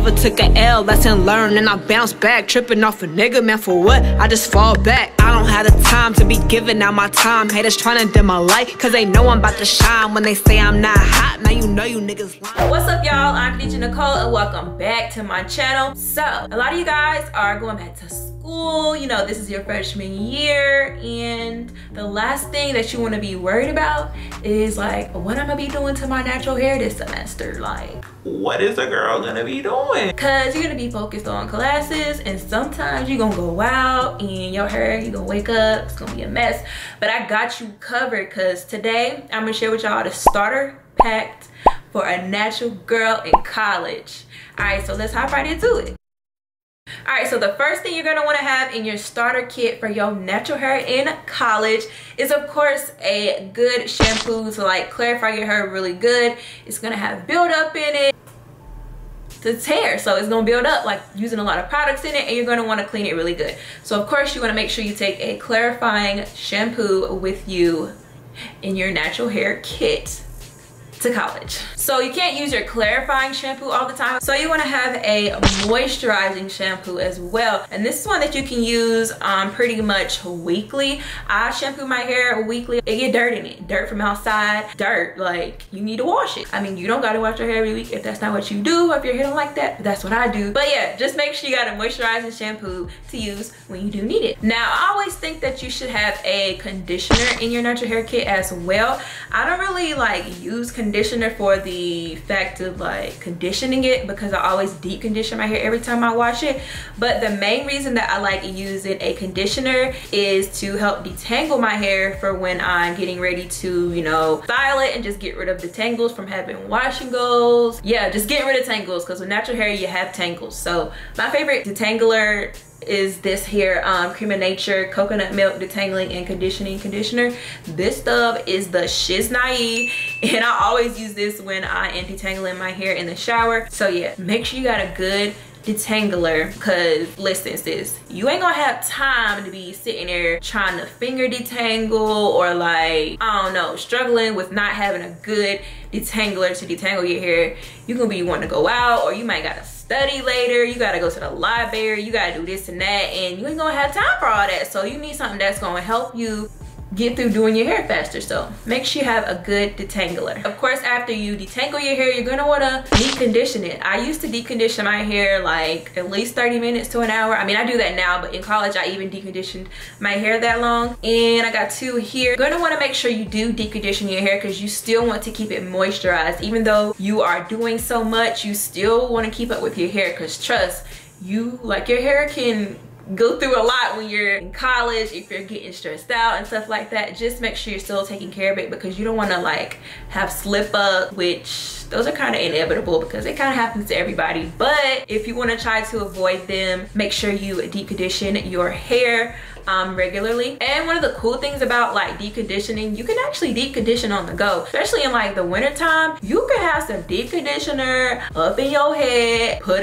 never took a L, lesson learned, and I bounce back. Tripping off a nigga, man, for what? I just fall back. I don't have the time to be giving out my time. Haters trying to dim my light, cause they know I'm about to shine. When they say I'm not hot, now you know you niggas lying. What's up, y'all? I'm Kadijah Nicole, and welcome back to my channel. So, a lot of you guys are going back to school. You know, this is your freshman year, and the last thing that you want to be worried about is like, what I'm gonna be doing to my natural hair this semester. Like, what is a girl gonna be doing? Because you're gonna be focused on classes, and sometimes you're gonna go out and your hair, you're gonna wake up, it's gonna be a mess. But I got you covered, because today I'm gonna share with y'all the starter pack for a natural girl in college. All right, so let's hop right into it. All right, so the first thing you're gonna want to have in your starter kit for your natural hair in college is, of course, a good shampoo to like clarify your hair really good. It's gonna have buildup in it. It's hair, so it's gonna build up like using a lot of products in it, and you're gonna want to clean it really good. So of course you want to make sure you take a clarifying shampoo with you in your natural hair kit to college. So you can't use your clarifying shampoo all the time, so you want to have a moisturizing shampoo as well, and this is one that you can use pretty much weekly. I shampoo my hair weekly. It get dirt in it, dirt from outside, dirt, like you need to wash it. I mean, you don't got to wash your hair every week if that's not what you do, or if your hair don't like that, but that's what I do. But yeah, just make sure you got a moisturizing shampoo to use when you do need it. Now, I always think that you should have a conditioner in your natural hair kit as well. I don't really like use conditioner for the fact of like conditioning it, because I always deep condition my hair every time I wash it. But the main reason that I like using a conditioner is to help detangle my hair for when I'm getting ready to, you know, style it and just get rid of the tangles from having wash and goes. Yeah, just get rid of tangles, because with natural hair you have tangles. So my favorite detangler is this here Cream of Nature coconut milk detangling and conditioning conditioner. This stuff is the shiz naive, and I always use this when I am detangling my hair in the shower. So yeah, make sure you got a good detangler, because listen sis, you ain't gonna have time to be sitting there trying to finger detangle, or like, I don't know, struggling with not having a good detangler to detangle your hair. You're gonna be wanting to go out, or you might gotta study later, you gotta go to the library, you gotta do this and that, and you ain't gonna have time for all that. So you need something that's gonna help you get through doing your hair faster. So make sure you have a good detangler. Of course, after you detangle your hair, you're gonna wanna deep condition it. I used to deep condition my hair like at least 30 minutes to an hour. I mean, I do that now, but in college I even deep conditioned my hair that long. And I got two here. You're gonna wanna make sure you do deep condition your hair, because you still want to keep it moisturized. Even though you are doing so much, you still wanna keep up with your hair, because trust, you, like, your hair can go through a lot when you're in college. If you're getting stressed out and stuff like that, just make sure you're still taking care of it, because you don't want to like have slip up, which those are kind of inevitable because it kind of happens to everybody. But if you want to try to avoid them, make sure you deep condition your hair regularly. And one of the cool things about like deep conditioning, you can actually deep condition on the go, especially in like the winter time. You can have some deep conditioner up in your head, put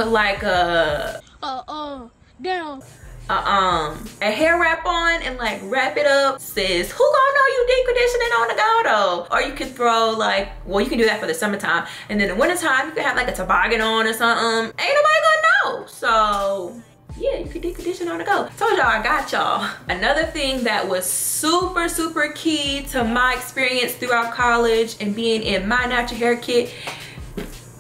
like a hair wrap on, and like wrap it up. Sis, who gonna know you deep conditioning on the go though? Or you could throw like, well, you can do that for the summertime, and then the wintertime you can have like a toboggan on or something. Ain't nobody gonna know. So yeah, you can deep condition on the go. Told y'all I got y'all. Another thing that was super key to my experience throughout college and being in my natural hair kit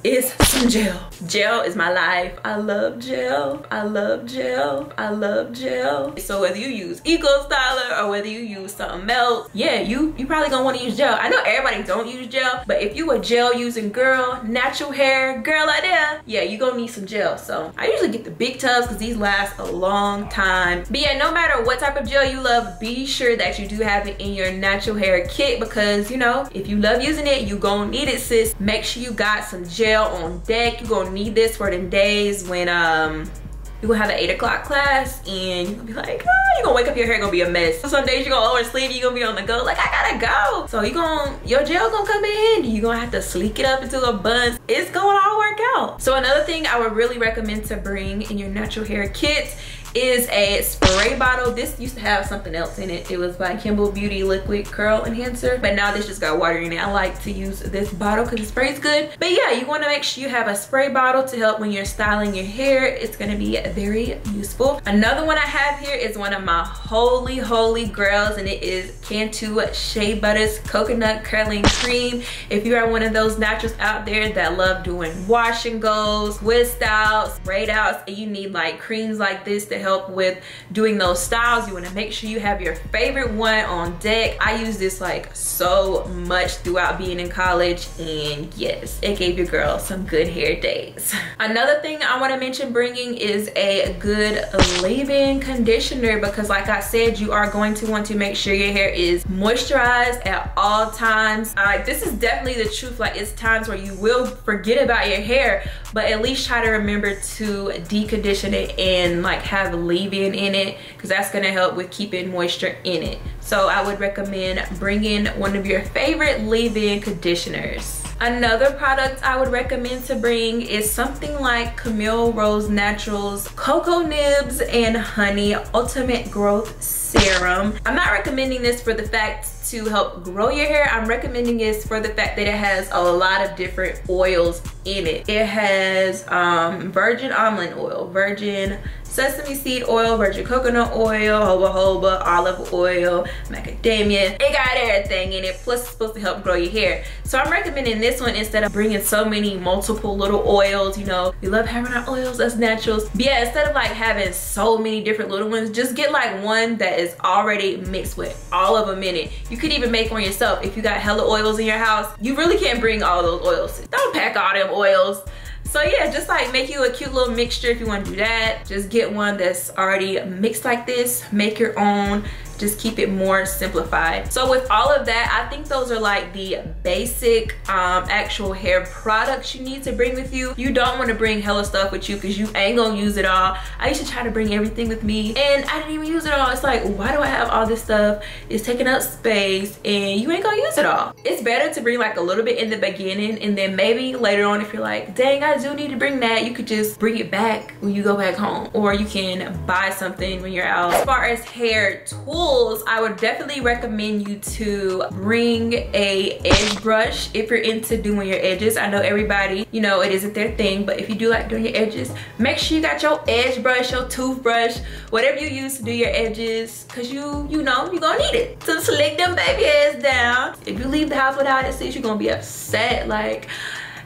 is some gel. Gel is my life. I love gel. I love gel. I love gel. So whether you use Eco Styler or whether you use something else, yeah, you probably gonna want to use gel. I know everybody don't use gel, but if you a gel using girl, natural hair girl out there, yeah, you gonna need some gel. So I usually get the big tubs because these last a long time. But yeah, no matter what type of gel you love, be sure that you do have it in your natural hair kit, because you know, if you love using it, you gonna need it, sis. Make sure you got some gel on deck. You gonna need this for them days when you're gonna have an 8 o'clock class and you're gonna be like, oh, you're gonna wake up, your hair gonna be a mess. So some days you're gonna oversleep, you're gonna be on the go, like, I gotta go. So your gel gonna come in handy. You're gonna have to sleek it up into a bun. It's gonna all work out. So another thing I would really recommend to bring in your natural hair kit is a spray bottle. This used to have something else in it. It was by Kimble Beauty Liquid Curl Enhancer, but now this just got water in it. I like to use this bottle because it sprays good. But yeah, you want to make sure you have a spray bottle to help when you're styling your hair. It's going to be very useful. Another one I have here is one of my holy grails, and it is Cantu Shea Butter's Coconut Curling Cream. If you are one of those naturals out there that love doing wash and goes, twist outs, braid outs, and you need like creams like this to help with doing those styles, you want to make sure you have your favorite one on deck. I use this like so much throughout being in college, and yes, it gave your girl some good hair days. Another thing I want to mention bringing is a good leave-in conditioner, because like I said, you are going to want to make sure your hair is moisturized at all times. This is definitely the truth. Like, it's times where you will forget about your hair, but at least try to remember to decondition it and like have leave-in in it, because that's going to help with keeping moisture in it. So I would recommend bringing one of your favorite leave-in conditioners. Another product I would recommend to bring is something like Camille Rose Naturals Cocoa Nibs and Honey Ultimate Growth Serum. I'm not recommending this for the fact to help grow your hair. I'm recommending this for the fact that it has a lot of different oils in it. It has virgin almond oil, virgin sesame seed oil, virgin coconut oil, jojoba, olive oil, macadamia. It got everything in it, plus it's supposed to help grow your hair. So I'm recommending this one instead of bringing so many multiple little oils. You know, we love having our oils, that's naturals. But yeah, instead of like having so many different little ones, just get like one that is already mixed with all of them in it. You could even make one yourself. If you got hella oils in your house, you really can't bring all those oils. Don't pack all them oils. So yeah, just like make you a cute little mixture if you want to do that. Just get one that's already mixed like this, make your own. Just keep it more simplified. So with all of that, I think those are like the basic actual hair products you need to bring with you. You don't want to bring hella stuff with you because you ain't gonna use it all. I used to try to bring everything with me and I didn't even use it all. It's like, why do I have all this stuff? It's taking up space and you ain't gonna use it all. It's better to bring like a little bit in the beginning, and then maybe later on if you're like, dang, I do need to bring that, you could just bring it back when you go back home, or you can buy something when you're out. As far as hair tools, I would definitely recommend you to bring a edge brush if you're into doing your edges. I know everybody, you know, it isn't their thing, but if you do like doing your edges, make sure you got your edge brush, your toothbrush, whatever you use to do your edges, because you know you're gonna need it to slick them baby hairs down. If you leave the house without it, sis, you're gonna be upset. Like,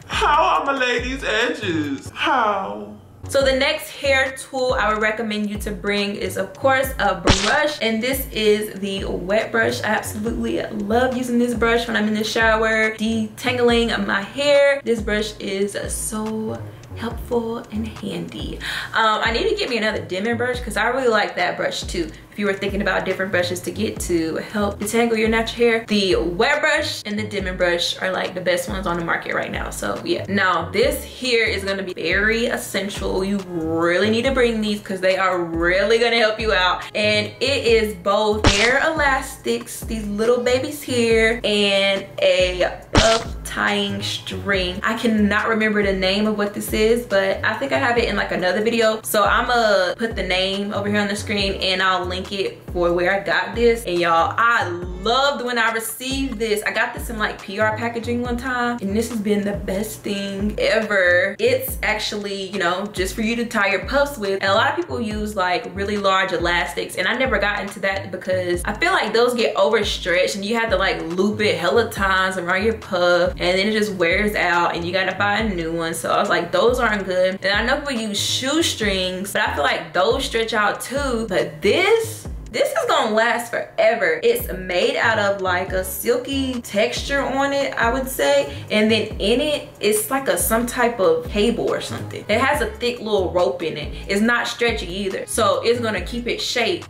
how are my lady's edges? How? So the next hair tool I would recommend you to bring is of course a brush, and this is the wet brush. I absolutely love using this brush when I'm in the shower, detangling my hair. This brush is so helpful and handy. I need to get me another dimming brush because I really like that brush too. If you were thinking about different brushes to get to help detangle your natural hair, the wet brush and the dimming brush are like the best ones on the market right now. So yeah, now this here is going to be very essential. You really need to bring these because they are really going to help you out, and it is both hair elastics, these little babies here, and a puff tying string. I cannot remember the name of what this is, but I think I have it in like another video, so I'm gonna put the name over here on the screen and I'll link it for where I got this. And y'all, I loved when I received this. I got this in like PR packaging one time, and this has been the best thing ever. It's actually, you know, just for you to tie your puffs with, and a lot of people use like really large elastics, and I never got into that because I feel like those get overstretched and you have to like loop it hella times around your puff, and then it just wears out and you gotta buy a new one. So I was like, those aren't good. And I know people use shoestrings, but I feel like those stretch out too. But this is gonna last forever. It's made out of like a silky texture on it, I would say. And then in it, it's like some type of cable or something. It has a thick little rope in it. It's not stretchy either. So it's gonna keep its shape.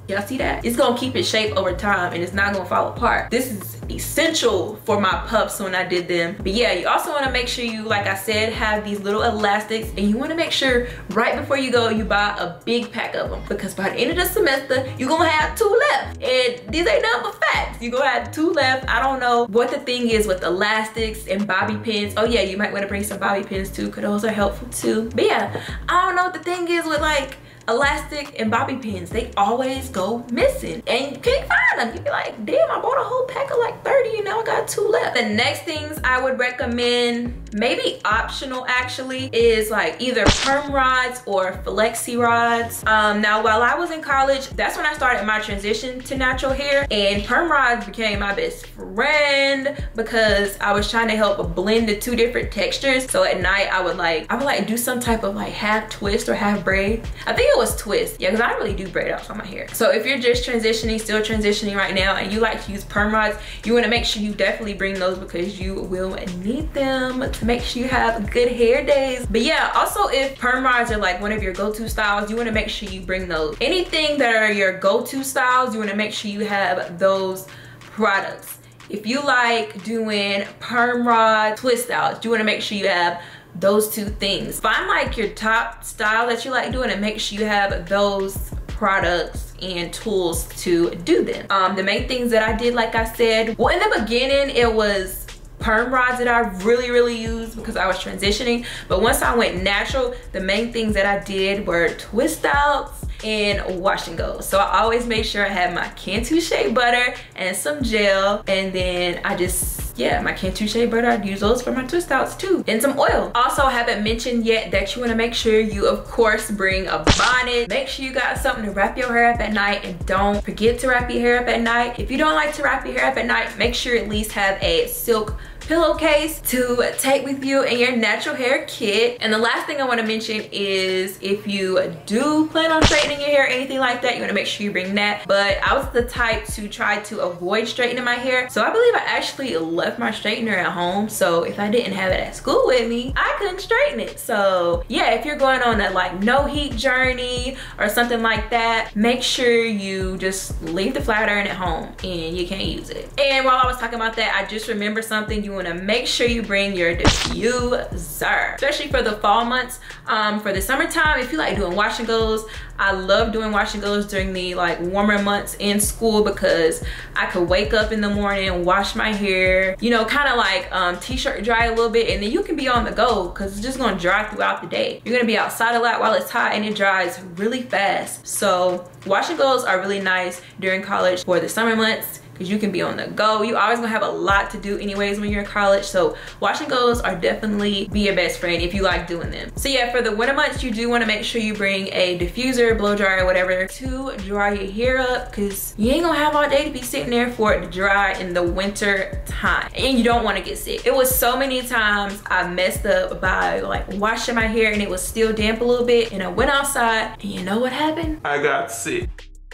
Y'all see that? It's gonna keep its shape over time and it's not gonna fall apart. This is essential for my puffs when I did them. But yeah, you also wanna make sure you, like I said, have these little elastics, and you wanna make sure right before you go, you buy a big pack of them, because by the end of the semester, you're gonna have 2 left. And these ain't nothing but facts. You're gonna have 2 left. I don't know what the thing is with elastics and bobby pins. Oh yeah, you might wanna bring some bobby pins too, because those are helpful too. But yeah, I don't know what the thing is with like elastic and bobby pins, they always go missing and you can't find them. You'd be like, damn, I bought a whole pack of like 30 and now I got 2 left. The next things I would recommend, maybe optional actually, is like either perm rods or flexi rods. Now while I was in college, that's when I started my transition to natural hair, and perm rods became my best friend because I was trying to help blend the 2 different textures. So at night I would like do some type of like half twist or half braid. I think it was twist, yeah, because I don't really do braid outs on my hair. So if you're just transitioning, still transitioning right now, and you like to use perm rods, you want to make sure you definitely bring those because you will need them to make sure you have good hair days. But yeah, also if perm rods are like one of your go-to styles, you want to make sure you bring those. Anything that are your go-to styles, you want to make sure you have those products. If you like doing perm rod twist outs, you want to make sure you have those 2 things. Find like your top style that you like doing and make sure you have those products and tools to do them. The main things that I did, like I said, well, in the beginning it was perm rods that I really used because I was transitioning, but once I went natural, the main things that I did were twist outs and wash and go. So I always make sure I have my Cantu shea butter and some gel, and then I just, yeah, my Cantu shea butter, I'd use those for my twist outs too, and some oil. Also, I haven't mentioned yet that you want to make sure you of course bring a bonnet. Make sure you got something to wrap your hair up at night, and don't forget to wrap your hair up at night. If you don't like to wrap your hair up at night, make sure you at least have a silk pillowcase to take with you in your natural hair kit. And the last thing I want to mention is if you do plan on straightening your hair, anything like that, you want to make sure you bring that. But I was the type to try to avoid straightening my hair, so I believe I actually left my straightener at home, so if I didn't have it at school with me, I couldn't straighten it. So yeah, if you're going on that like no heat journey or something like that, make sure you just leave the flat iron at home and you can't use it. And while I was talking about that, I just remembered something. You want to make sure you bring your diffuser, especially for the fall months. For the summertime, if you like doing wash and goes, I love doing wash and goes during the like warmer months in school because I could wake up in the morning, wash my hair, you know, kind of like t-shirt dry a little bit, and then you can be on the go because it's just going to dry throughout the day. You're going to be outside a lot while it's hot and it dries really fast. So wash and goes are really nice during college for the summer months because you can be on the go. You always gonna have a lot to do anyways when you're in college, so wash and goes are definitely be your best friend if you like doing them. So yeah, for the winter months, you do want to make sure you bring a diffuser, blow dryer, whatever, to dry your hair up because you ain't gonna have all day to be sitting there for it to dry in the winter time, and you don't want to get sick. It was so many times I messed up by like washing my hair and it was still damp a little bit, and I went outside and you know what happened? I got sick.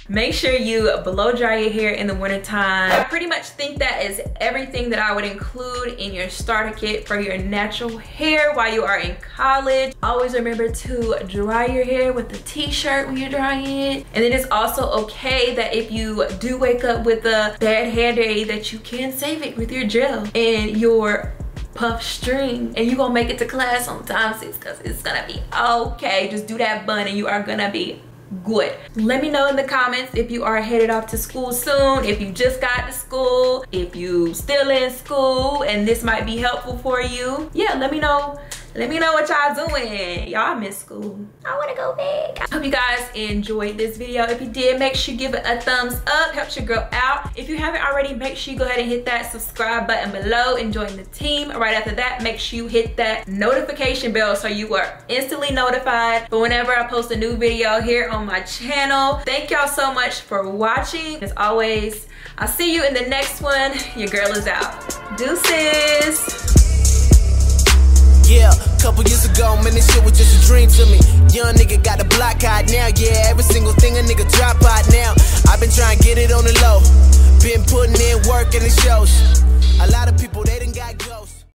Make sure you blow dry your hair in the winter time. I pretty much think that is everything that I would include in your starter kit for your natural hair while you are in college. Always remember to dry your hair with a t-shirt when you're drying it. And then it's also okay that if you do wake up with a bad hair day, that you can save it with your gel and your puff string, and you gonna make it to class on time, sis, because it's gonna be okay. Just do that bun and you are gonna be good. Let me know in the comments if you are headed off to school soon, if you just got to school, if you still in school and this might be helpful for you. Yeah, let me know what y'all doing. Y'all miss school. I want to go back. I hope you guys enjoyed this video. If you did, make sure you give it a thumbs up. Helps your girl out. If you haven't already, make sure you go ahead and hit that subscribe button below and join the team. Right after that, make sure you hit that notification bell so you are instantly notified for whenever I post a new video here on my channel. Thank y'all so much for watching. As always, I'll see you in the next one. Your girl is out. Deuces. Yeah, couple years ago, man, this shit was just a dream to me. Young nigga got a block hot now, yeah, every single thing a nigga drop hot now. I've been trying to get it on the low, been putting in work and it shows. A lot of people, they done got go.